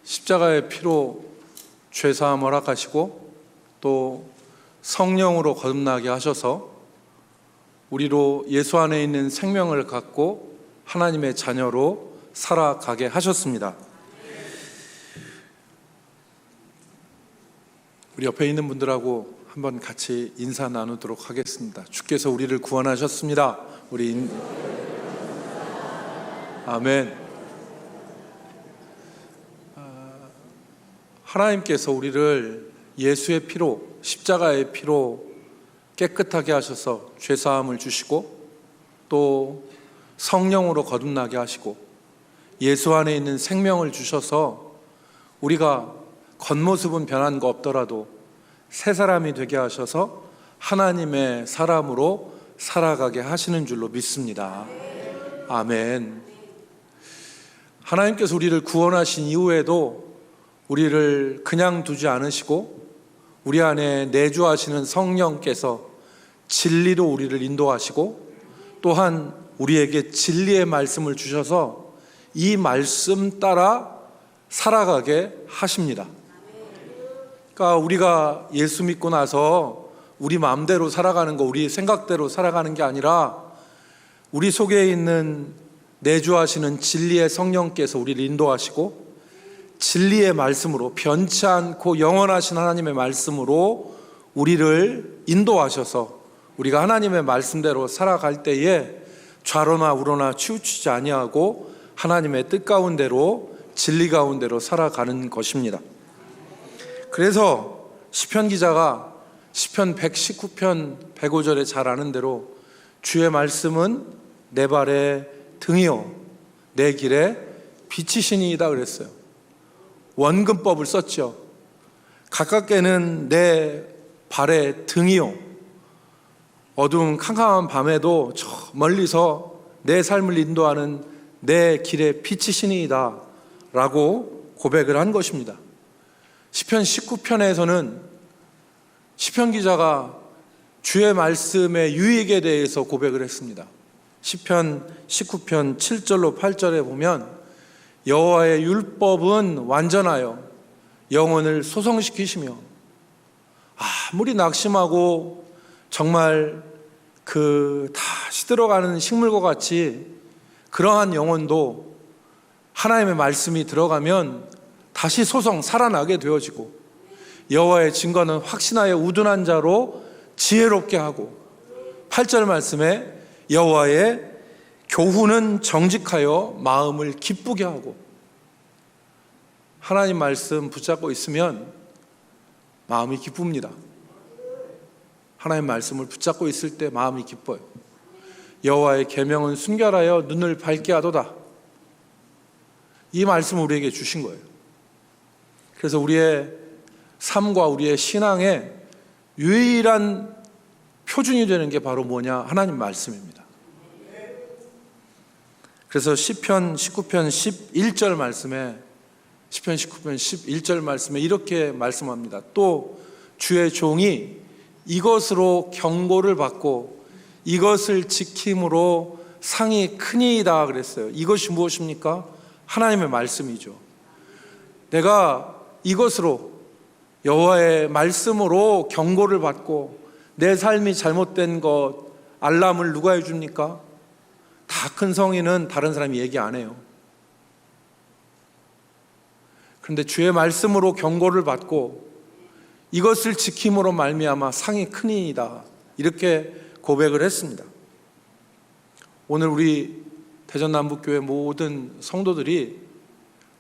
십자가의 피로 죄사함 허락하시고 또 성령으로 거듭나게 하셔서 우리로 예수 안에 있는 생명을 갖고 하나님의 자녀로 살아가게 하셨습니다. 우리 옆에 있는 분들하고 한번 같이 인사 나누도록 하겠습니다. 주께서 우리를 구원하셨습니다. 아멘. 하나님께서 우리를 예수의 피로, 십자가의 피로 깨끗하게 하셔서 죄사함을 주시고 또 성령으로 거듭나게 하시고 예수 안에 있는 생명을 주셔서 우리가 겉모습은 변한 거 없더라도 새 사람이 되게 하셔서 하나님의 사람으로 살아가게 하시는 줄로 믿습니다. 아멘. 하나님께서 우리를 구원하신 이후에도 우리를 그냥 두지 않으시고 우리 안에 내주하시는 성령께서 진리로 우리를 인도하시고 또한 우리에게 진리의 말씀을 주셔서 이 말씀 따라 살아가게 하십니다. 그러니까 우리가 예수 믿고 나서 우리 마음대로 살아가는 거, 우리 생각대로 살아가는 게 아니라 우리 속에 있는 내주하시는 진리의 성령께서 우리를 인도하시고 진리의 말씀으로, 변치 않고 영원하신 하나님의 말씀으로 우리를 인도하셔서 우리가 하나님의 말씀대로 살아갈 때에 좌로나 우로나 치우치지 아니하고 하나님의 뜻 가운데로, 진리 가운데로 살아가는 것입니다. 그래서 시편 기자가 시편 119편 105절에 잘 아는 대로 주의 말씀은 내 발의 등이요 내 길의 빛이시니이다 그랬어요. 원근법을 썼죠. 가깝게는 내 발의 등이요, 어두운 캄캄한 밤에도 저 멀리서 내 삶을 인도하는 내 길의 빛이시니이다 라고 고백을 한 것입니다. 시편 19편에서는 시편 기자가 주의 말씀의 유익에 대해서 고백을 했습니다. 시편 19편 7절로 8절에 보면 여호와의 율법은 완전하여 영혼을 소성시키시며 아무리 낙심하고 정말 다 시들어가는 식물과 같이 그러한 영혼도 하나님의 말씀이 들어가면 다시 살아나게 되어지고 여호와의 증거는 확신하여 우둔한 자로 지혜롭게 하고 8절 말씀에 여호와의 교훈은 정직하여 마음을 기쁘게 하고 하나님 말씀 붙잡고 있으면 마음이 기쁩니다. 하나님 말씀을 붙잡고 있을 때 마음이 기뻐요. 여호와의 계명은 순결하여 눈을 밝게 하도다. 이 말씀을 우리에게 주신 거예요. 그래서 우리의 삶과 우리의 신앙의 유일한 표준이 되는 게 바로 뭐냐? 하나님 말씀입니다. 그래서 시편 19편 11절 말씀에 시편 19편 11절 말씀에 이렇게 말씀합니다. 또 주의 종이 이것으로 경고를 받고 이것을 지킴으로 상이 크니이다 그랬어요. 이것이 무엇입니까? 하나님의 말씀이죠. 내가 이것으로 여호와의 말씀으로 경고를 받고 내 삶이 잘못된 것 알람을 누가 해줍니까? 다 큰 성인은 다른 사람이 얘기 안 해요. 그런데 주의 말씀으로 경고를 받고 이것을 지킴으로 말미암아 상이 크니이다 이렇게 고백을 했습니다. 오늘 우리 대전남북교회 모든 성도들이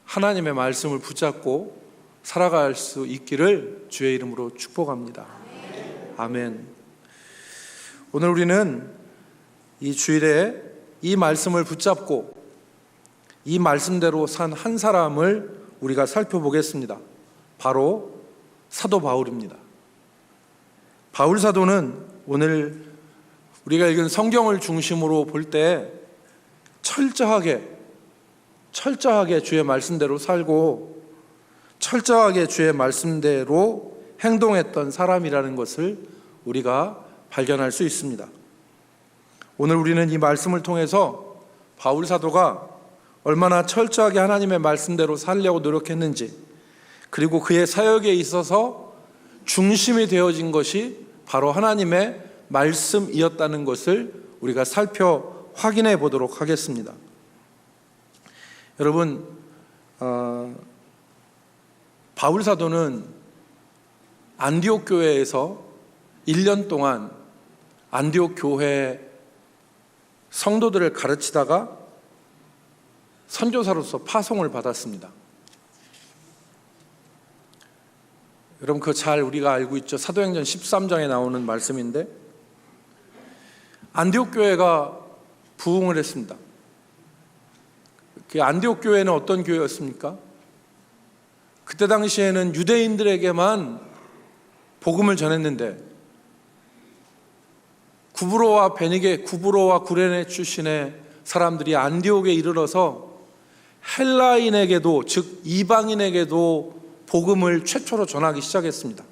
하나님의 말씀을 붙잡고 살아갈 수 있기를 주의 이름으로 축복합니다. 아멘. 오늘 우리는 이 주일에 이 말씀을 붙잡고 이 말씀대로 산 한 사람을 우리가 살펴보겠습니다. 바로 사도 바울입니다. 바울 사도는 오늘 우리가 읽은 성경을 중심으로 볼 때 철저하게 주의 말씀대로 살고 철저하게 주의 말씀대로 행동했던 사람이라는 것을 우리가 발견할 수 있습니다. 오늘 우리는 이 말씀을 통해서 바울 사도가 얼마나 철저하게 하나님의 말씀대로 살려고 노력했는지, 그리고 그의 사역에 있어서 중심이 되어진 것이 바로 하나님의 말씀이었다는 것을 우리가 살펴 확인해 보도록 하겠습니다. 여러분, 바울 사도는 안디옥 교회에서 1년 동안 안디옥 교회 성도들을 가르치다가 선교사로서 파송을 받았습니다. 여러분, 그거 잘 우리가 알고 있죠. 사도행전 13장에 나오는 말씀인데, 안디옥 교회가 부흥을 했습니다. 그 안디옥 교회는 어떤 교회였습니까? 그때 당시에는 유대인들에게만 복음을 전했는데, 구브로와 베니게, 구브로와 구레네 출신의 사람들이 안디옥에 이르러서 헬라인에게도, 즉 이방인에게도 복음을 최초로 전하기 시작했습니다.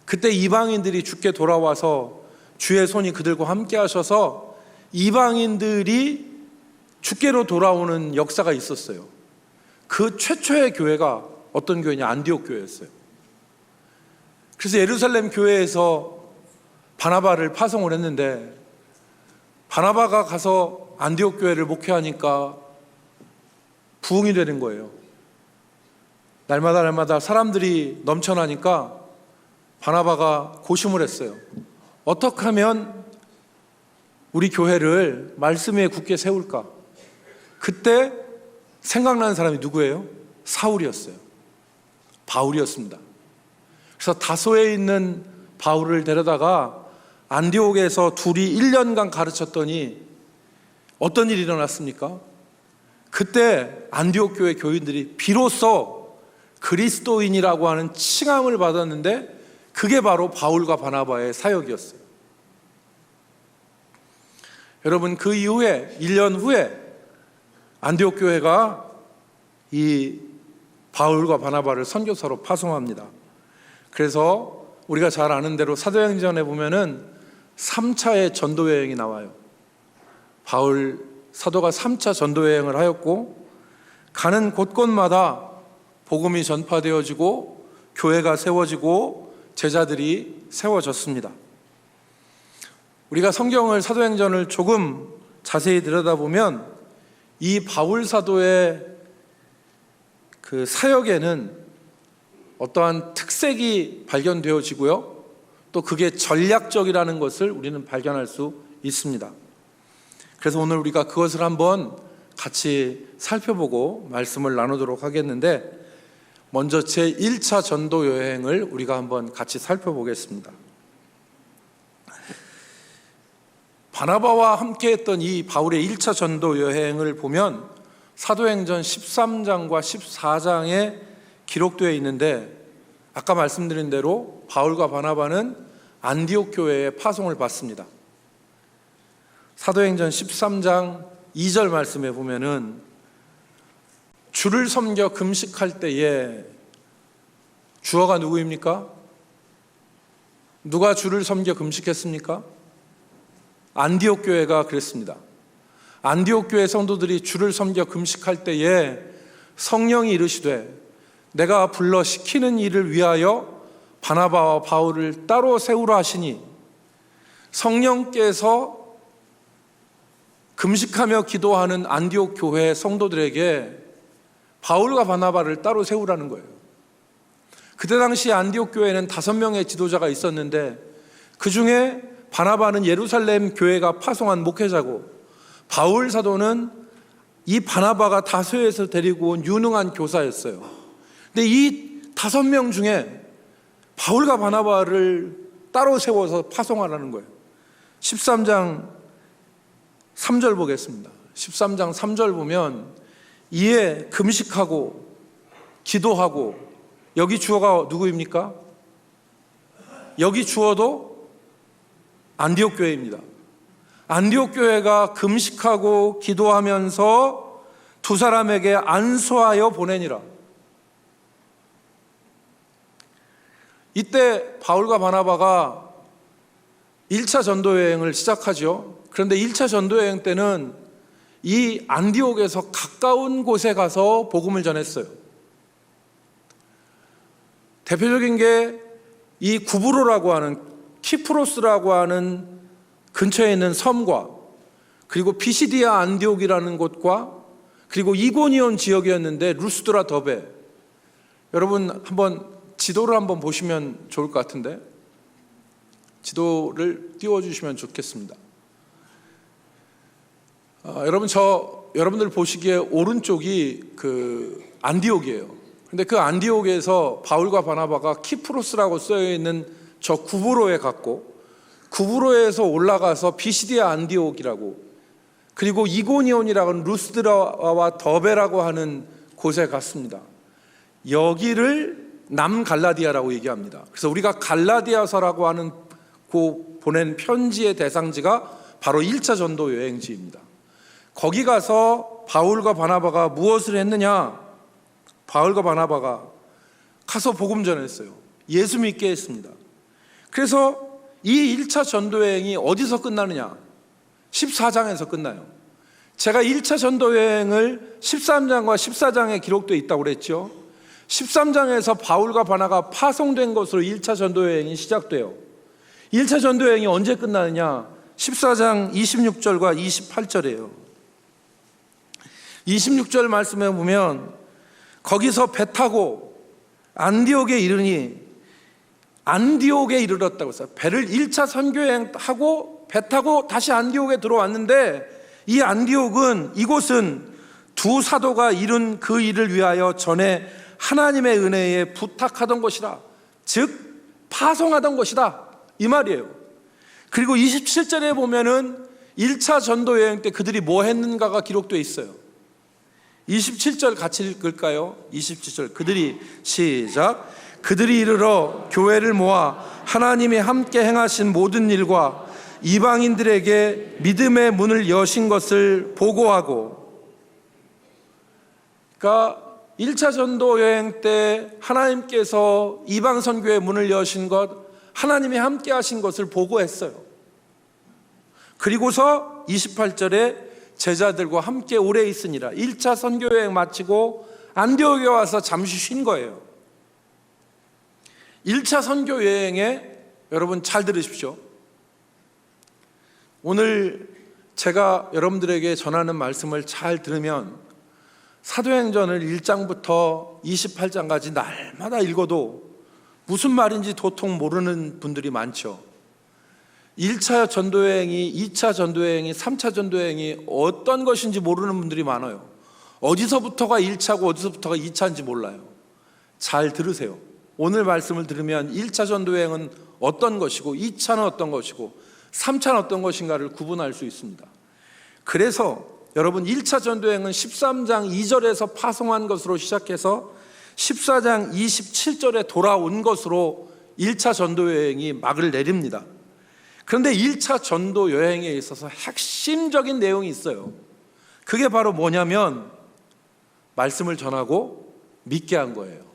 그때 이방인들이 주께 돌아와서 주의 손이 그들과 함께 하셔서 이방인들이 주께로 돌아오는 역사가 있었어요. 그 최초의 교회가 어떤 교회냐? 안디옥 교회였어요. 그래서 예루살렘 교회에서 바나바를 파송을 했는데, 바나바가 가서 안디옥 교회를 목회하니까 부흥이 되는 거예요. 날마다 사람들이 넘쳐나니까 바나바가 고심을 했어요. 어떻게 하면 우리 교회를 말씀 위에 굳게 세울까? 그때 생각나는 사람이 누구예요? 사울이었어요. 바울이었습니다. 그래서 다소에 있는 바울을 데려다가 안디옥에서 둘이 1년간 가르쳤더니 어떤 일이 일어났습니까? 그때 안디옥 교회 교인들이 비로소 그리스도인이라고 하는 칭함을 받았는데, 그게 바로 바울과 바나바의 사역이었어요. 여러분, 그 이후에 1년 후에 안디옥 교회가 이 바울과 바나바를 선교사로 파송합니다. 그래서 우리가 잘 아는 대로 사도행전에 보면은 3차의 전도 여행이 나와요. 바울 사도가 3차 전도 여행을 하였고, 가는 곳곳마다 복음이 전파되어지고 교회가 세워지고 제자들이 세워졌습니다. 우리가 성경을, 사도행전을 조금 자세히 들여다보면 이 바울 사도의 그 사역에는 어떠한 특색이 발견되어지고요, 또 그게 전략적이라는 것을 우리는 발견할 수 있습니다. 그래서 오늘 우리가 그것을 한번 같이 살펴보고 말씀을 나누도록 하겠는데, 먼저 제1차 전도 여행을 우리가 한번 같이 살펴보겠습니다. 바나바와 함께 했던 이 바울의 1차 전도 여행을 보면 사도행전 13장과 14장에 기록되어 있는데, 아까 말씀드린 대로 바울과 바나바는 안디옥 교회에 파송을 받습니다. 사도행전 13장 2절 말씀에 보면은 주를 섬겨 금식할 때에, 주어가 누구입니까? 누가 주를 섬겨 금식했습니까? 안디옥 교회가 그랬습니다. 안디옥 교회 성도들이 주를 섬겨 금식할 때에 성령이 이르시되 내가 불러 시키는 일을 위하여 바나바와 바울을 따로 세우라 하시니, 성령께서 금식하며 기도하는 안디옥 교회 성도들에게 바울과 바나바를 따로 세우라는 거예요. 그때 당시 안디옥 교회는 5명의 지도자가 있었는데, 그 중에 바나바는 예루살렘 교회가 파송한 목회자고, 바울 사도는 이 바나바가 다소에서 데리고 온 유능한 교사였어요. 근데 이 5명 중에 바울과 바나바를 따로 세워서 파송하라는 거예요. 13장 3절 보겠습니다. 13장 3절 보면, 이에 금식하고 기도하고, 여기 주어가 누구입니까? 여기 주어도 안디옥 교회입니다. 안디옥 교회가 금식하고 기도하면서 두 사람에게 안수하여 보내니라. 이때 바울과 바나바가 1차 전도 여행을 시작하죠. 그런데 1차 전도 여행 때는 이 안디옥에서 가까운 곳에 가서 복음을 전했어요. 대표적인 게 이 구브로라고 하는, 키프로스라고 하는 근처에 있는 섬과, 그리고 피시디아 안디옥이라는 곳과, 그리고 이고니온 지역이었는데 루스드라 더베. 여러분 한번 지도를 한번 보시면 좋을 것 같은데, 지도를 띄워주시면 좋겠습니다. 여러분들 보시기에 오른쪽이 그 안디옥이에요. 근데 그 안디옥에서 바울과 바나바가 키프로스라고 써있는 저 구브로에 갔고, 구브로에서 올라가서 비시디아 안디옥이라고, 그리고 이고니온이라고 하는 루스드라와 더베라고 하는 곳에 갔습니다. 여기를 남갈라디아라고 얘기합니다. 그래서 우리가 갈라디아서라고 하는 그 보낸 편지의 대상지가 바로 1차 전도 여행지입니다. 거기 가서 바울과 바나바가 무엇을 했느냐? 바울과 바나바가 가서 복음 전했어요. 예수 믿게 했습니다. 그래서 이 1차 전도여행이 어디서 끝나느냐? 14장에서 끝나요. 제가 1차 전도여행을 13장과 14장에 기록되어 있다고 그랬죠. 13장에서 바울과 바나바가 파송된 것으로 1차 전도여행이 시작돼요. 1차 전도여행이 언제 끝나느냐? 14장 26절과 28절이에요. 26절 말씀에 보면 거기서 배 타고 안디옥에 이르니, 안디옥에 이르렀다고 했어요. 배를 1차 선교여행하고 배 타고 다시 안디옥에 들어왔는데, 이 안디옥은, 이곳은 두 사도가 이룬 그 일을 위하여 전에 하나님의 은혜에 부탁하던 것이라, 즉 파송하던 것이다, 이 말이에요. 그리고 27절에 보면은 1차 전도여행 때 그들이 뭐 했는가가 기록되어 있어요. 27절 같이 읽을까요? 27절 그들이 시작. 그들이 이르러 교회를 모아 하나님이 함께 행하신 모든 일과 이방인들에게 믿음의 문을 여신 것을 보고하고. 그러니까 1차 전도 여행 때 하나님께서 이방 선교의 문을 여신 것, 하나님이 함께 하신 것을 보고했어요. 그리고서 28절에 제자들과 함께 오래 있으니라. 1차 선교 여행 마치고 안디옥에 와서 잠시 쉰 거예요. 1차 선교 여행에, 여러분 잘 들으십시오. 오늘 제가 여러분들에게 전하는 말씀을 잘 들으면 사도행전을 1장부터 28장까지 날마다 읽어도 무슨 말인지 도통 모르는 분들이 많죠. 1차 전도여행이, 2차 전도여행이, 3차 전도여행이 어떤 것인지 모르는 분들이 많아요. 어디서부터가 1차고 어디서부터가 2차인지 몰라요. 잘 들으세요. 오늘 말씀을 들으면 1차 전도여행은 어떤 것이고 2차는 어떤 것이고 3차는 어떤 것인가를 구분할 수 있습니다. 그래서 여러분 1차 전도여행은 13장 2절에서 파송한 것으로 시작해서 14장 27절에 돌아온 것으로 1차 전도여행이 막을 내립니다. 그런데 1차 전도 여행에 있어서 핵심적인 내용이 있어요. 그게 바로 뭐냐면 말씀을 전하고 믿게 한 거예요.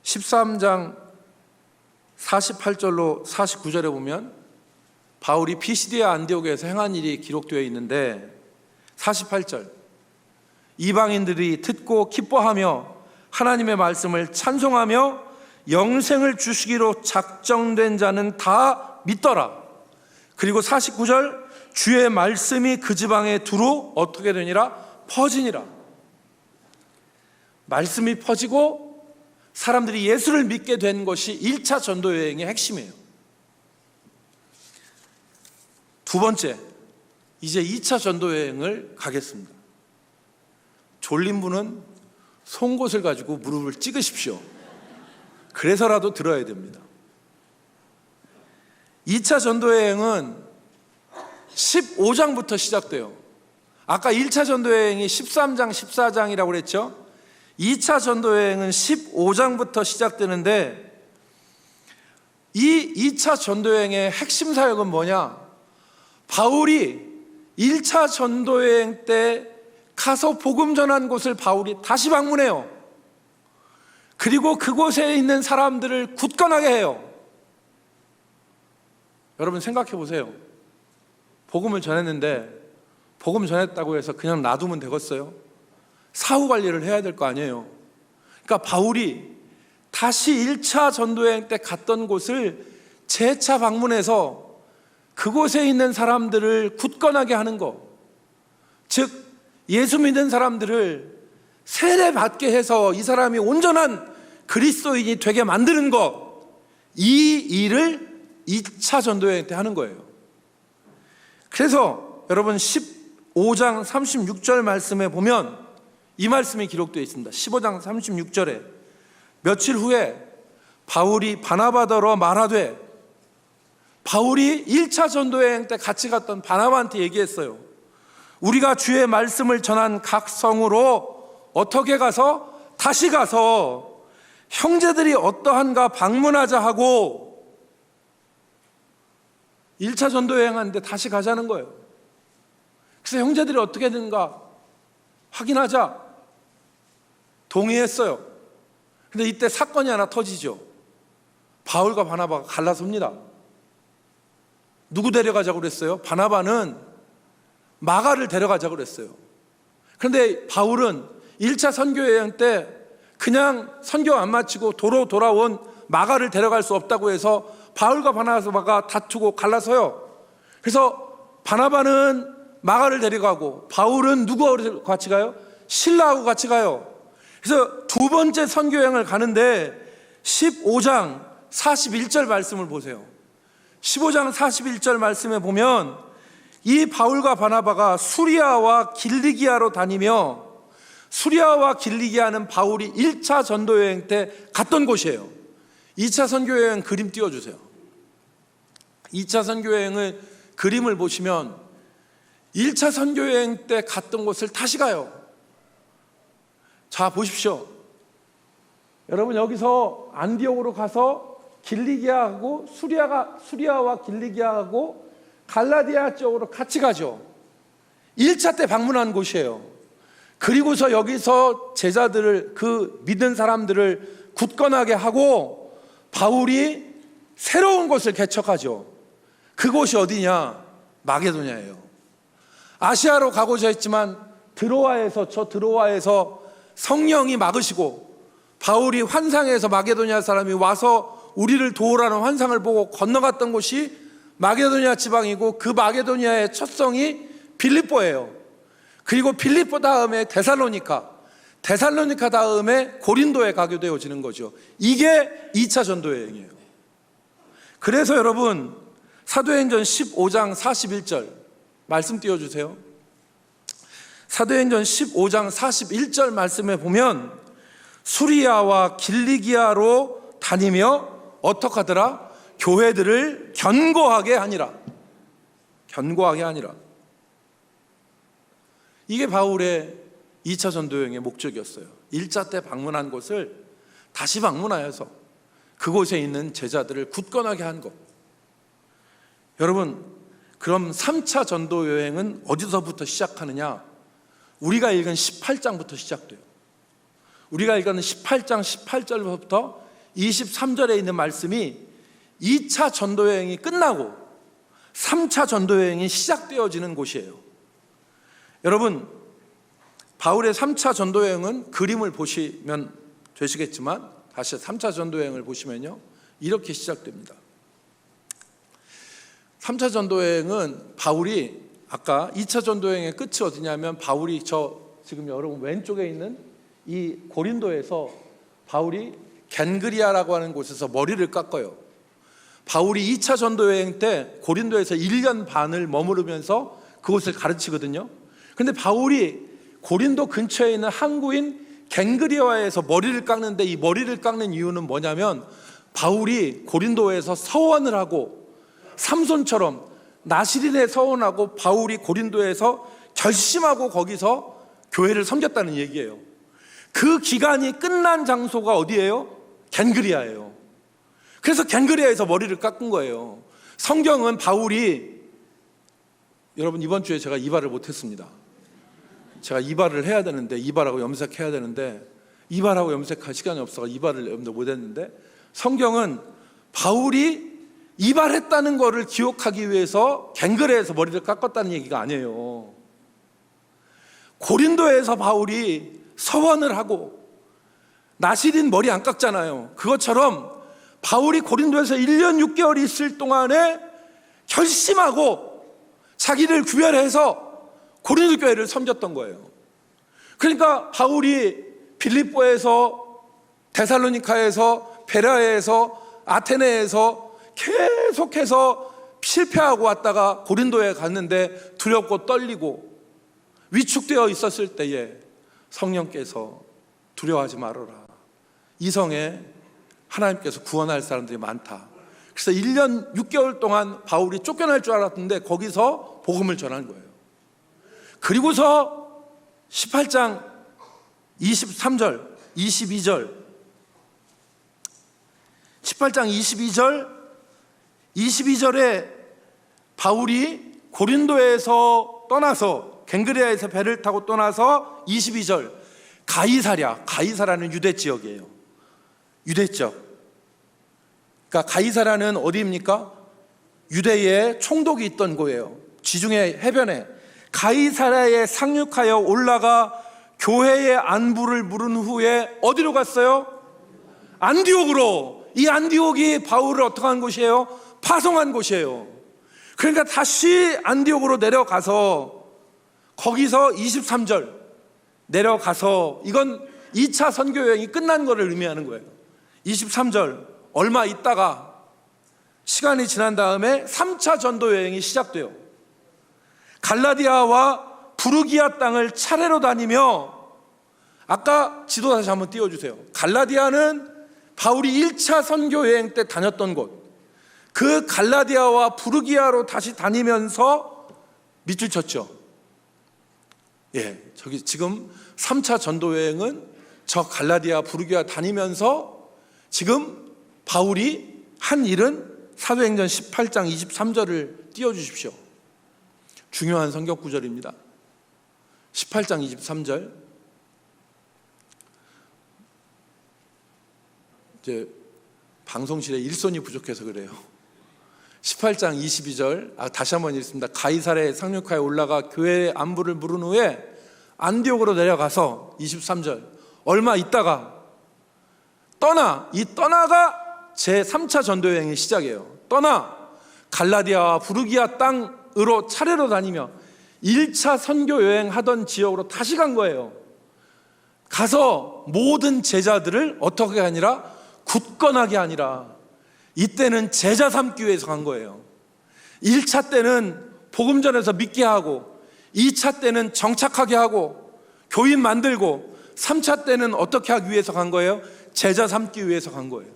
13장 48절로 49절에 보면 바울이 피시디아 안디옥에서 행한 일이 기록되어 있는데, 48절 이방인들이 듣고 기뻐하며 하나님의 말씀을 찬송하며 영생을 주시기로 작정된 자는 다 믿더라. 그리고 49절 주의 말씀이 그 지방에 두루 어떻게 되니라? 퍼지니라. 말씀이 퍼지고 사람들이 예수를 믿게 된 것이 1차 전도 여행의 핵심이에요. 두 번째, 이제 2차 전도 여행을 가겠습니다. 졸린 분은 송곳을 가지고 무릎을 찍으십시오. 그래서라도 들어야 됩니다. 2차 전도여행은 15장부터 시작돼요. 아까 1차 전도여행이 13장, 14장이라고 그랬죠? 2차 전도여행은 15장부터 시작되는데, 이 2차 전도여행의 핵심 사역은 뭐냐? 바울이 1차 전도여행 때 가서 복음 전한 곳을 바울이 다시 방문해요. 그리고 그곳에 있는 사람들을 굳건하게 해요. 여러분 생각해 보세요. 복음을 전했는데 복음 전했다고 해서 그냥 놔두면 되겠어요? 사후 관리를 해야 될 거 아니에요. 그러니까 바울이 다시 1차 전도여행 때 갔던 곳을 재차 방문해서 그곳에 있는 사람들을 굳건하게 하는 것, 즉 예수 믿는 사람들을 세례받게 해서 이 사람이 온전한 그리스도인이 되게 만드는 것, 이 일을 2차 전도여행 때 하는 거예요. 그래서 여러분 15장 36절 말씀에 보면 이 말씀이 기록되어 있습니다. 15장 36절에 며칠 후에 바울이 바나바더러 말하되, 바울이 1차 전도여행 때 같이 갔던 바나바한테 얘기했어요. 우리가 주의 말씀을 전한 각 성으로 어떻게 가서 다시 가서 형제들이 어떠한가 방문하자 하고, 1차 전도여행 하는데 다시 가자는 거예요. 그래서 형제들이 어떻게 되는가 확인하자 동의했어요. 근데 이때 사건이 하나 터지죠. 바울과 바나바가 갈라섭니다. 누구 데려가자고 그랬어요? 바나바는 마가를 데려가자고 그랬어요. 그런데 바울은 1차 선교여행 때 그냥 선교 안 마치고 도로 돌아온 마가를 데려갈 수 없다고 해서 바울과 바나바가 다투고 갈라서요. 그래서 바나바는 마가를 데려가고 바울은 누구하고 같이 가요? 실라하고 같이 가요. 그래서 두 번째 선교여행을 가는데 15장 41절 말씀을 보세요. 15장 41절 말씀에 보면 이 바울과 바나바가 수리아와 길리기아로 다니며, 수리아와 길리기아는 바울이 1차 전도여행 때 갔던 곳이에요. 2차 선교여행 그림 띄워주세요. 2차 선교여행의 그림을 보시면 1차 선교여행 때 갔던 곳을 다시 가요. 자, 보십시오. 여러분, 여기서 안디옥으로 가서 길리기아하고 수리아와 길리기아하고 갈라디아 쪽으로 같이 가죠. 1차 때 방문한 곳이에요. 그리고서 여기서 제자들을, 그 믿는 사람들을 굳건하게 하고 바울이 새로운 곳을 개척하죠. 그곳이 어디냐? 마게도냐예요. 아시아로 가고자 했지만 드로아에서 성령이 막으시고 바울이 환상에서 마게도냐 사람이 와서 우리를 도우라는 환상을 보고 건너갔던 곳이 마게도냐 지방이고, 그 마게도냐의 첫 성이 빌립보예요. 그리고 빌립보 다음에 데살로니카 다음에 고린도에 가게 되어지는 거죠. 이게 2차 전도여행이에요. 그래서 여러분, 사도행전 15장 41절 말씀 띄워주세요. 사도행전 15장 41절 말씀에 보면 수리아와 길리기아로 다니며 어떻게 하더라? 교회들을 견고하게 하니라. 이게 바울의 2차 전도여행의 목적이었어요. 1차 때 방문한 곳을 다시 방문하여서 그곳에 있는 제자들을 굳건하게 한 것. 여러분, 그럼 3차 전도여행은 어디서부터 시작하느냐? 우리가 읽은 18장부터 시작돼요. 우리가 읽은 18장 18절부터 23절에 있는 말씀이 2차 전도여행이 끝나고 3차 전도여행이 시작되어지는 곳이에요. 여러분, 바울의 3차 전도여행은 그림을 보시면 되시겠지만, 다시 3차 전도여행을 보시면요, 이렇게 시작됩니다. 3차 전도여행은 바울이, 아까 2차 전도여행의 끝이 어디냐면 바울이 지금 여러분 왼쪽에 있는 이 고린도에서 바울이 겐그리아라고 하는 곳에서 머리를 깎아요. 바울이 2차 전도여행 때 고린도에서 1년 반을 머무르면서 그곳을 가르치거든요. 그런데 바울이 고린도 근처에 있는 항구인 겐그리아에서 머리를 깎는데, 이 머리를 깎는 이유는 뭐냐면 바울이 고린도에서 서원을 하고, 삼손처럼 나시린에 서원하고 바울이 고린도에서 결심하고 거기서 교회를 섬겼다는 얘기예요. 그 기간이 끝난 장소가 어디예요? 겐그리아예요. 그래서 겐그리아에서 머리를 깎은 거예요. 성경은 바울이, 여러분 이번 주에 제가 이발을 못했습니다. 제가 이발을 해야 되는데, 이발하고 염색해야 되는데 이발하고 염색할 시간이 없어서 이발을 못했는데, 성경은 바울이 이발했다는 것을 기억하기 위해서 갱그레에서 머리를 깎았다는 얘기가 아니에요. 고린도에서 바울이 서원을 하고 나시린 머리 안 깎잖아요. 그것처럼 바울이 고린도에서 1년 6개월 있을 동안에 결심하고 자기를 구별해서 고린도 교회를 섬겼던 거예요. 그러니까 바울이 빌립보에서, 데살로니카에서, 베라에서, 아테네에서 계속해서 실패하고 왔다가 고린도에 갔는데 두렵고 떨리고 위축되어 있었을 때에 성령께서 두려워하지 말아라, 이 성에 하나님께서 구원할 사람들이 많다. 그래서 1년 6개월 동안 바울이 쫓겨날 줄 알았는데 거기서 복음을 전한 거예요. 그리고서 18장 23절 22절 18장 22절에 바울이 고린도에서 떠나서 갱그레아에서 배를 타고 떠나서 22절 가이사라는 유대 지역이에요. 유대 지역. 그러니까 가이사라는 어디입니까? 유대에 총독이 있던 곳이에요. 지중해 해변에. 가이사라에 상륙하여 올라가 교회의 안부를 물은 후에 어디로 갔어요? 안디옥으로. 이 안디옥이 바울을 어떻게 한 곳이에요? 파송한 곳이에요. 그러니까 다시 안디옥으로 내려가서 거기서 23절 내려가서, 이건 2차 선교 여행이 끝난 것을 의미하는 거예요. 23절 얼마 있다가 시간이 지난 다음에 3차 전도 여행이 시작돼요. 갈라디아와 부르기아 땅을 차례로 다니며, 아까 지도 다시 한번 띄워주세요. 갈라디아는 바울이 1차 선교 여행 때 다녔던 곳, 그 갈라디아와 부르기아로 다시 다니면서 밑줄 쳤죠. 저기 지금 3차 전도 여행은 저 갈라디아 부르기아 다니면서 지금 바울이 한 일은 사도행전 18장 23절을 띄워주십시오. 중요한 성경 구절입니다. 18장 23절. 이제 방송실에 일손이 부족해서 그래요. 18장 22절 다시 한번 읽습니다. 가이사랴에 상륙하여 올라가 교회의 안부를 물은 후에 안디옥으로 내려가서 23절 얼마 있다가 떠나가 제3차 전도여행의 시작이에요. 떠나 갈라디아와 부르기아 땅으로 차례로 다니며 1차 선교여행 하던 지역으로 다시 간 거예요. 가서 모든 제자들을 어떻게 아니라 굳건하게 아니라, 이때는 제자 삼기 위해서 간 거예요. 1차 때는 복음 전해서 믿게 하고, 2차 때는 정착하게 하고 교인 만들고, 3차 때는 어떻게 하기 위해서 간 거예요? 제자 삼기 위해서 간 거예요.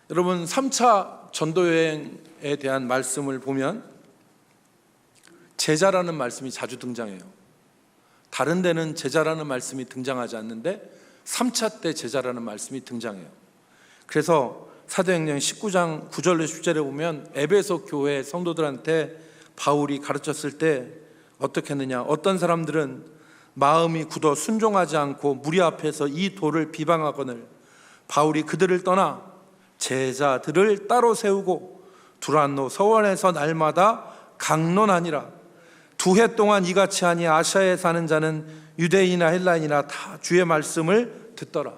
여러분, 3차 전도여행에 대한 말씀을 보면 제자라는 말씀이 자주 등장해요. 다른 데는 제자라는 말씀이 등장하지 않는데 3차 때 제자라는 말씀이 등장해요. 그래서 사도행전 19장 9절로 10절에 보면 에베소 교회 성도들한테 바울이 가르쳤을 때 어떻게 했느냐, 어떤 사람들은 마음이 굳어 순종하지 않고 무리 앞에서 이 도를 비방하거늘 바울이 그들을 떠나 제자들을 따로 세우고 두란노 서원에서 날마다 강론하니라. 2해 동안 이같이 하니 아시아에 사는 자는 유대인이나 헬라인이나 다 주의 말씀을 듣더라.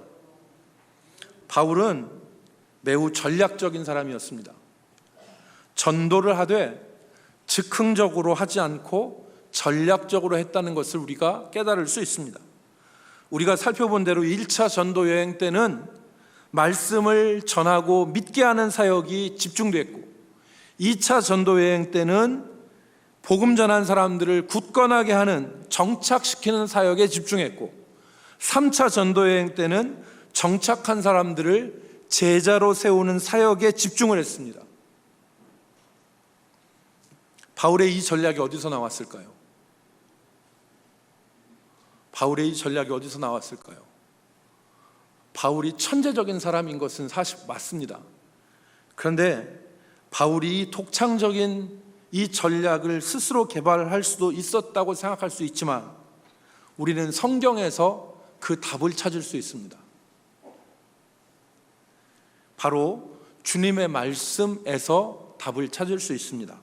바울은 매우 전략적인 사람이었습니다. 전도를 하되 즉흥적으로 하지 않고 전략적으로 했다는 것을 우리가 깨달을 수 있습니다. 우리가 살펴본 대로 1차 전도 여행 때는 말씀을 전하고 믿게 하는 사역이 집중됐고, 2차 전도 여행 때는 복음 전한 사람들을 굳건하게 하는, 정착시키는 사역에 집중했고, 3차 전도 여행 때는 정착한 사람들을 제자로 세우는 사역에 집중을 했습니다. 바울의 이 전략이 어디서 나왔을까요? 바울의 이 전략이 어디서 나왔을까요? 바울이 천재적인 사람인 것은 사실 맞습니다. 그런데 바울이 독창적인 이 전략을 스스로 개발할 수도 있었다고 생각할 수 있지만, 우리는 성경에서 그 답을 찾을 수 있습니다. 바로 주님의 말씀에서 답을 찾을 수 있습니다.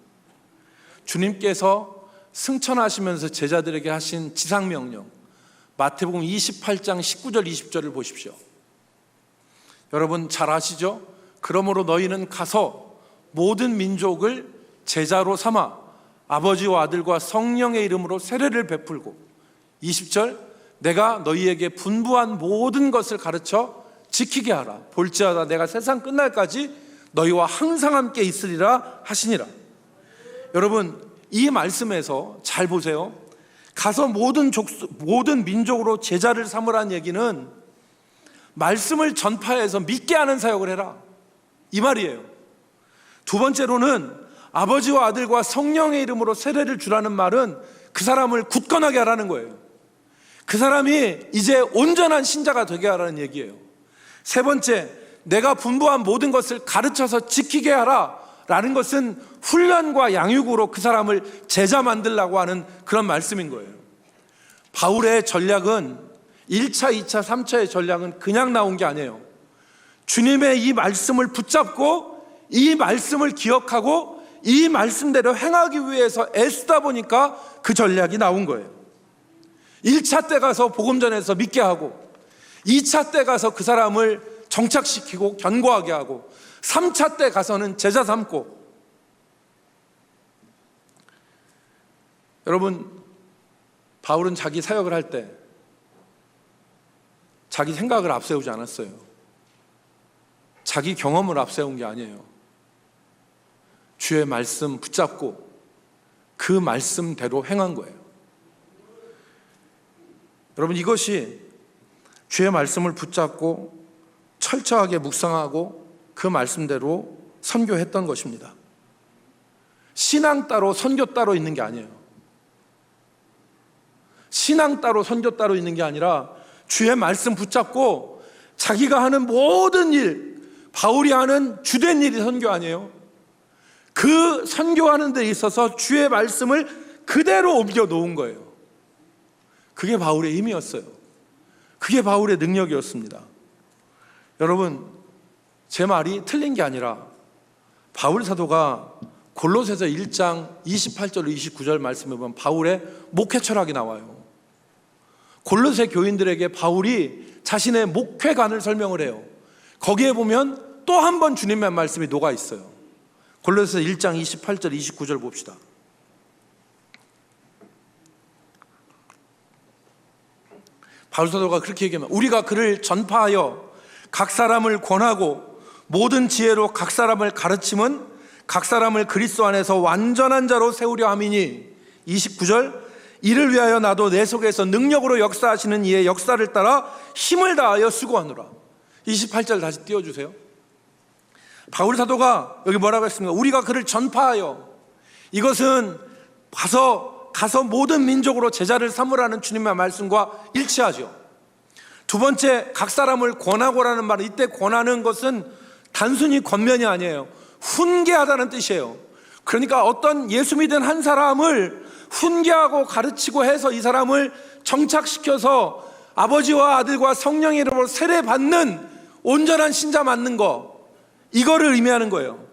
주님께서 승천하시면서 제자들에게 하신 지상명령, 마태복음 28장 19절 20절을 보십시오. 여러분 잘 아시죠? 그러므로 너희는 가서 모든 민족을 제자로 삼아 아버지와 아들과 성령의 이름으로 세례를 베풀고, 20절, 내가 너희에게 분부한 모든 것을 가르쳐 지키게 하라. 볼지어다 내가 세상 끝날까지 너희와 항상 함께 있으리라 하시니라. 여러분 이 말씀에서 잘 보세요. 가서 모든 민족으로 제자를 삼으라는 얘기는 말씀을 전파해서 믿게 하는 사역을 해라, 이 말이에요. 두 번째로는 아버지와 아들과 성령의 이름으로 세례를 주라는 말은 그 사람을 굳건하게 하라는 거예요. 그 사람이 이제 온전한 신자가 되게 하라는 얘기예요. 세 번째, 내가 분부한 모든 것을 가르쳐서 지키게 하라 라는 것은 훈련과 양육으로 그 사람을 제자 만들라고 하는 그런 말씀인 거예요. 바울의 전략은 1차, 2차, 3차의 전략은 그냥 나온 게 아니에요. 주님의 이 말씀을 붙잡고 이 말씀을 기억하고 이 말씀대로 행하기 위해서 애쓰다 보니까 그 전략이 나온 거예요. 1차 때 가서 복음 전해서 믿게 하고, 2차 때 가서 그 사람을 정착시키고 견고하게 하고, 3차 때 가서는 제자 삼고. 여러분, 바울은 자기 사역을 할 때 자기 생각을 앞세우지 않았어요. 자기 경험을 앞세운 게 아니에요. 주의 말씀 붙잡고 그 말씀대로 행한 거예요. 여러분, 이것이 주의 말씀을 붙잡고 철저하게 묵상하고 그 말씀대로 선교했던 것입니다. 신앙 따로 선교 따로 있는 게 아니에요. 신앙 따로 선교 따로 있는 게 아니라 주의 말씀 붙잡고 자기가 하는 모든 일, 바울이 하는 주된 일이 선교 아니에요. 그 선교하는 데 있어서 주의 말씀을 그대로 옮겨 놓은 거예요. 그게 바울의 힘이었어요. 그게 바울의 능력이었습니다. 여러분, 제 말이 틀린 게 아니라 바울 사도가 골로새서 1장 28절 29절 말씀에 보면 바울의 목회 철학이 나와요. 골로새 교인들에게 바울이 자신의 목회관을 설명을 해요. 거기에 보면 또 한 번 주님의 말씀이 녹아 있어요. 골로새서 1장 28절 29절 봅시다. 바울 사도가 그렇게 얘기하면, 우리가 그를 전파하여 각 사람을 권하고 모든 지혜로 각 사람을 가르침은 각 사람을 그리스도 안에서 완전한 자로 세우려 함이니, 29절, 이를 위하여 나도 내 속에서 능력으로 역사하시는 이의 역사를 따라 힘을 다하여 수고하노라. 28절 다시 띄워주세요. 바울 사도가 여기 뭐라고 했습니까? 우리가 그를 전파하여, 이것은 가서 모든 민족으로 제자를 삼으라는 주님의 말씀과 일치하죠. 두 번째, 각 사람을 권하고라는 말은, 이때 권하는 것은 단순히 권면이 아니에요. 훈계하다는 뜻이에요. 그러니까 어떤 예수 믿은 한 사람을 훈계하고 가르치고 해서 이 사람을 정착시켜서 아버지와 아들과 성령의 이름으로 세례받는 온전한 신자 맞는 거, 이거를 의미하는 거예요.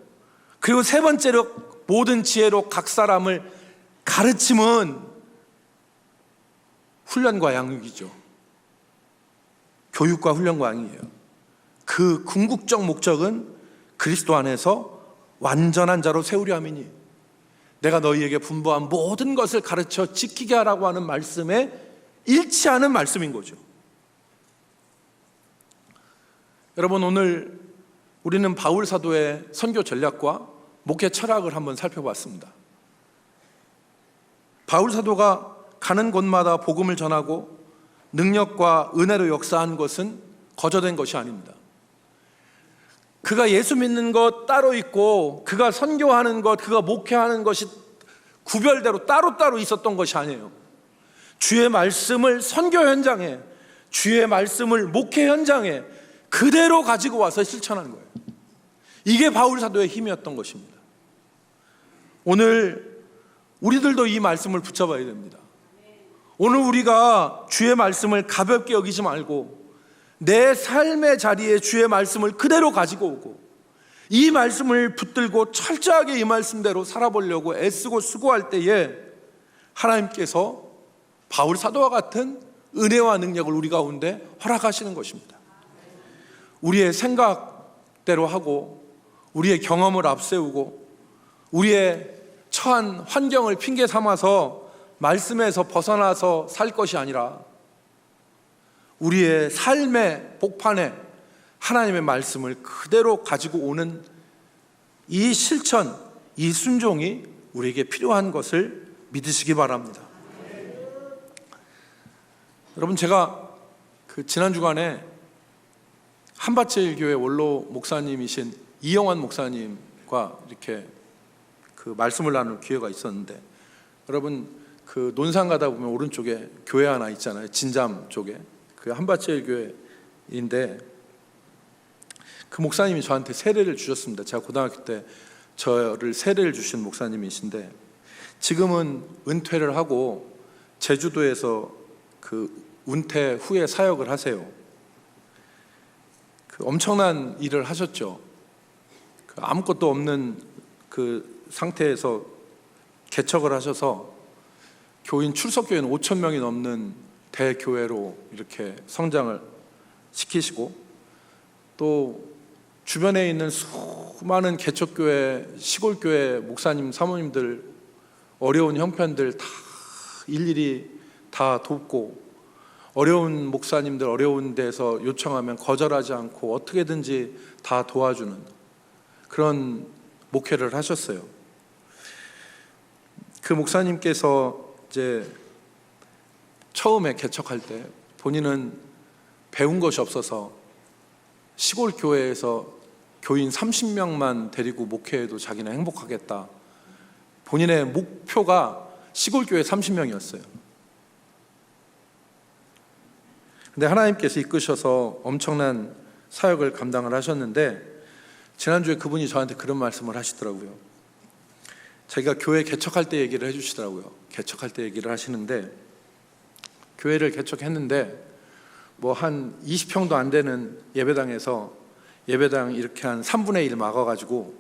그리고 세 번째로, 모든 지혜로 각 사람을 가르침은 훈련과 양육이죠. 교육과 훈련과 양육이에요. 그 궁극적 목적은 그리스도 안에서 완전한 자로 세우려 함이니, 내가 너희에게 분부한 모든 것을 가르쳐 지키게 하라고 하는 말씀에 일치하는 말씀인 거죠. 여러분, 오늘 우리는 바울 사도의 선교 전략과 목회 철학을 한번 살펴봤습니다. 바울 사도가 가는 곳마다 복음을 전하고 능력과 은혜로 역사한 것은 거저된 것이 아닙니다. 그가 예수 믿는 것 따로 있고 그가 선교하는 것, 그가 목회하는 것이 구별대로 따로따로 있었던 것이 아니에요. 주의 말씀을 선교 현장에, 주의 말씀을 목회 현장에 그대로 가지고 와서 실천하는 거예요. 이게 바울 사도의 힘이었던 것입니다. 오늘 우리들도 이 말씀을 붙잡아야 됩니다. 오늘 우리가 주의 말씀을 가볍게 여기지 말고 내 삶의 자리에 주의 말씀을 그대로 가지고 오고 이 말씀을 붙들고 철저하게 이 말씀대로 살아보려고 애쓰고 수고할 때에 하나님께서 바울 사도와 같은 은혜와 능력을 우리 가운데 허락하시는 것입니다. 우리의 생각대로 하고 우리의 경험을 앞세우고 우리의 처한 환경을 핑계 삼아서 말씀에서 벗어나서 살 것이 아니라 우리의 삶의 복판에 하나님의 말씀을 그대로 가지고 오는 이 실천, 이 순종이 우리에게 필요한 것을 믿으시기 바랍니다. 여러분, 제가 지난 주간에 한밭제일교회 원로 목사님이신 이영환 목사님과 이렇게 말씀을 나눌 기회가 있었는데, 여러분 논산 가다 보면 오른쪽에 교회 하나 있잖아요. 진잠 쪽에 한밭제일교회인데 그 목사님이 저한테 세례를 주셨습니다. 제가 고등학교 때 저를 세례를 주신 목사님이신데 지금은 은퇴를 하고 제주도에서 은퇴 후에 사역을 하세요. 엄청난 일을 하셨죠. 아무것도 없는 상태에서 개척을 하셔서 교인 출석교회는 5천 명이 넘는 대교회로 이렇게 성장을 시키시고, 또 주변에 있는 수많은 개척교회, 시골교회 목사님, 사모님들 어려운 형편들 다 일일이 다 돕고, 어려운 목사님들 어려운 데서 요청하면 거절하지 않고 어떻게든지 다 도와주는 그런 목회를 하셨어요. 그 목사님께서 이제 처음에 개척할 때 본인은 배운 것이 없어서 시골 교회에서 교인 30명만 데리고 목회해도 자기는 행복하겠다. 본인의 목표가 시골 교회 30명이었어요. 근데 하나님께서 이끄셔서 엄청난 사역을 감당을 하셨는데, 지난주에 그분이 저한테 그런 말씀을 하시더라고요. 자기가 교회 개척할 때 얘기를 해주시더라고요. 개척할 때 얘기를 하시는데, 교회를 개척했는데 한 20평도 안 되는 예배당에서 예배당 이렇게 한 3분의 1 막아가지고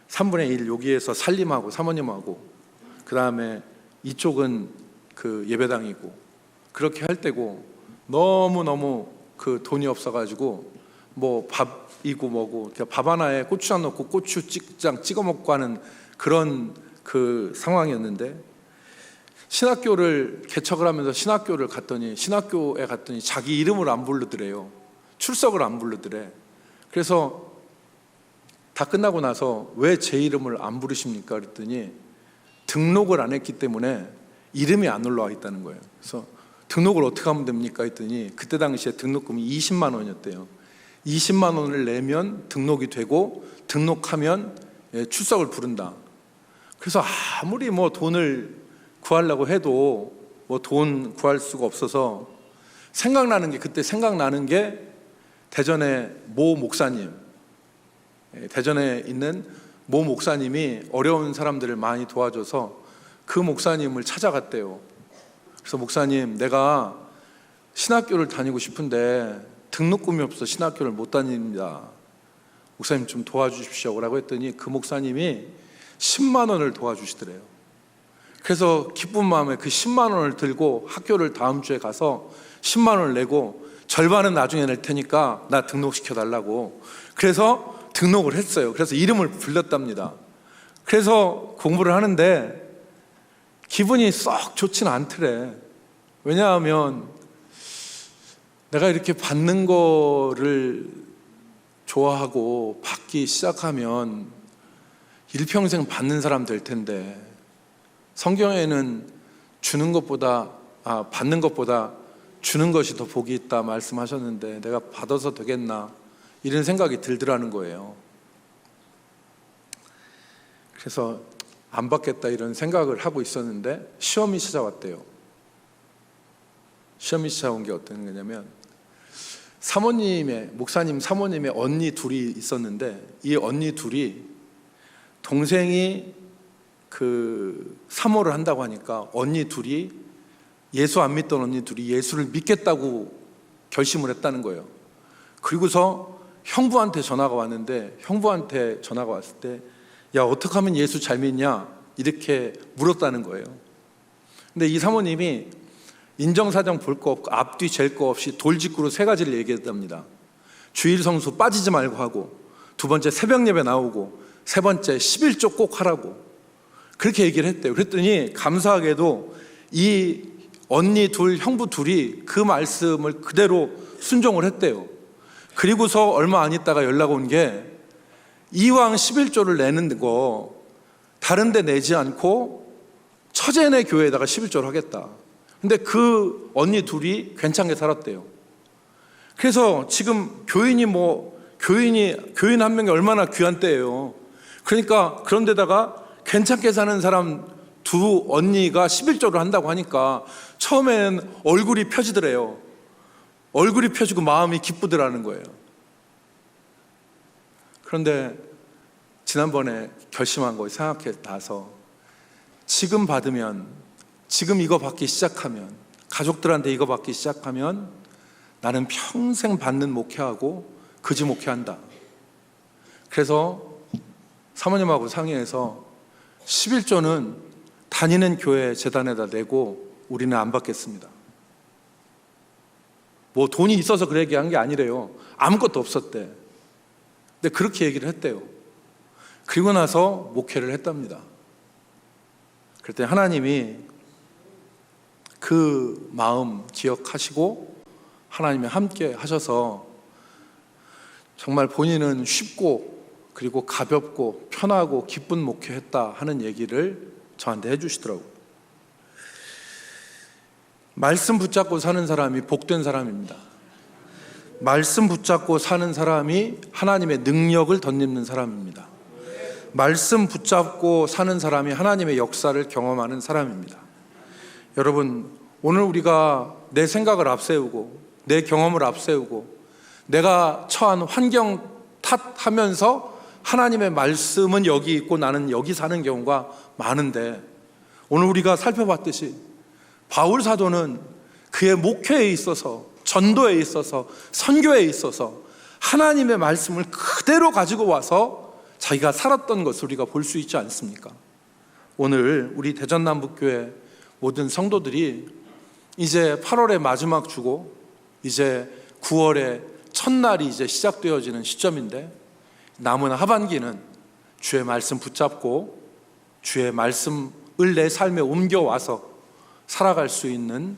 3분의 1 여기에서 살림하고 사모님하고, 그 다음에 이쪽은 예배당이고 그렇게 할 때고, 너무너무 돈이 없어가지고 밥이고 뭐고 밥 하나에 고추장 넣고 고추장 찍어 먹고 하는 그런 상황이었는데, 신학교를 개척을 하면서 신학교에 갔더니 자기 이름을 안 부르더래요. 출석을 안 부르더래. 그래서 다 끝나고 나서 왜 제 이름을 안 부르십니까? 그랬더니 등록을 안 했기 때문에 이름이 안 올라와 있다는 거예요. 그래서 등록을 어떻게 하면 됩니까? 했더니 그때 당시에 등록금이 20만 원이었대요. 20만 원을 내면 등록이 되고, 등록하면 출석을 부른다. 그래서 아무리 돈을 구하려고 해도 돈 구할 수가 없어서 그때 생각나는 게 대전의 모 목사님, 대전에 있는 모 목사님이 어려운 사람들을 많이 도와줘서 그 목사님을 찾아갔대요. 그래서 목사님, 내가 신학교를 다니고 싶은데 등록금이 없어서 신학교를 못 다닙니다. 목사님 좀 도와주십시오 라고 했더니 그 목사님이 10만 원을 도와주시더래요. 그래서 기쁜 마음에 그 10만 원을 들고 학교를 다음 주에 가서 10만 원을 내고, 절반은 나중에 낼 테니까 나 등록시켜 달라고. 그래서 등록을 했어요. 그래서 이름을 불렀답니다. 그래서 공부를 하는데 기분이 썩 좋지는 않더래. 왜냐하면 내가 이렇게 받는 거를 좋아하고 받기 시작하면 일평생 받는 사람 될 텐데, 성경에는 받는 것보다 주는 것이 더 복이 있다 말씀하셨는데 내가 받아서 되겠나, 이런 생각이 들더라는 거예요. 그래서 안 받겠다 이런 생각을 하고 있었는데 시험이 찾아왔대요. 시험이 찾아온 게 어떤 거냐면, 목사님 사모님의 언니 둘이 있었는데, 이 언니 둘이 동생이 사모를 한다고 하니까 언니 둘이, 예수 안 믿던 언니 둘이 예수를 믿겠다고 결심을 했다는 거예요. 그리고서 형부한테 전화가 왔는데, 형부한테 전화가 왔을 때 야, 어떻게 하면 예수 잘 믿냐? 이렇게 물었다는 거예요. 근데 이 사모님이 인정사정 볼 거 없고 앞뒤 잴 거 없이 돌직구로 3가지를 얘기했답니다. 주일 성수 빠지지 말고 하고, 2번째 새벽 예배 나오고, 3번째 11조 꼭 하라고 그렇게 얘기를 했대요. 그랬더니 감사하게도 이 언니 둘, 형부 둘이 그 말씀을 그대로 순종을 했대요. 그리고서 얼마 안 있다가 연락 온 게, 이왕 11조를 내는 거 다른 데 내지 않고 처제네 교회에다가 11조를 하겠다. 근데 그 언니 둘이 괜찮게 살았대요. 그래서 지금 교인 한 명이 얼마나 귀한 때예요. 그러니까 그런 데다가 괜찮게 사는 사람 2 언니가 11조를 한다고 하니까 처음에는 얼굴이 펴지더래요. 얼굴이 펴지고 마음이 기쁘더라는 거예요. 그런데 지난번에 결심한 거 생각해 나서, 지금 받으면, 지금 이거 받기 시작하면, 가족들한테 이거 받기 시작하면 나는 평생 받는 목회하고 그지 목회한다. 그래서 사모님하고 상의해서 11조는 다니는 교회 재단에다 내고 우리는 안 받겠습니다. 뭐 돈이 있어서 그렇게 얘기한 게 아니래요. 아무것도 없었대. 근데 그렇게 얘기를 했대요. 그리고 나서 목회를 했답니다. 그랬더니 하나님이 그 마음 기억하시고 하나님이 함께 하셔서 정말 본인은 쉽고 그리고 가볍고 편하고 기쁜 목회했다 하는 얘기를 저한테 해주시더라고요. 말씀 붙잡고 사는 사람이 복된 사람입니다. 말씀 붙잡고 사는 사람이 하나님의 능력을 덧입는 사람입니다. 말씀 붙잡고 사는 사람이 하나님의 역사를 경험하는 사람입니다. 여러분, 오늘 우리가 내 생각을 앞세우고 내 경험을 앞세우고 내가 처한 환경 탓하면서 하나님의 말씀은 여기 있고 나는 여기 사는 경우가 많은데, 오늘 우리가 살펴봤듯이 바울 사도는 그의 목회에 있어서, 전도에 있어서, 선교에 있어서 하나님의 말씀을 그대로 가지고 와서 자기가 살았던 것을 우리가 볼 수 있지 않습니까? 오늘 우리 대전남북교회 모든 성도들이 이제 8월의 마지막 주고 이제 9월의 첫날이 이제 시작되어지는 시점인데, 남은 하반기는 주의 말씀 붙잡고 주의 말씀을 내 삶에 옮겨와서 살아갈 수 있는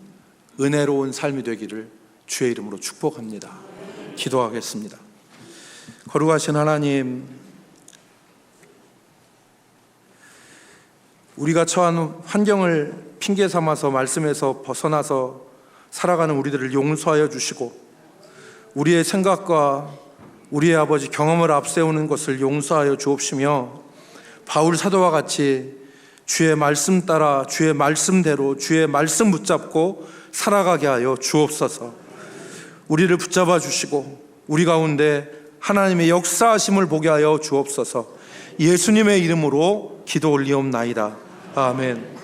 은혜로운 삶이 되기를 주의 이름으로 축복합니다. 기도하겠습니다. 거룩하신 하나님, 우리가 처한 환경을 핑계 삼아서 말씀에서 벗어나서 살아가는 우리들을 용서하여 주시고, 우리의 생각과 우리의 아버지 경험을 앞세우는 것을 용서하여 주옵시며, 바울 사도와 같이 주의 말씀 따라 주의 말씀대로 주의 말씀 붙잡고 살아가게 하여 주옵소서. 우리를 붙잡아 주시고 우리 가운데 하나님의 역사하심을 보게 하여 주옵소서. 예수님의 이름으로 기도 올리옵나이다. 아멘.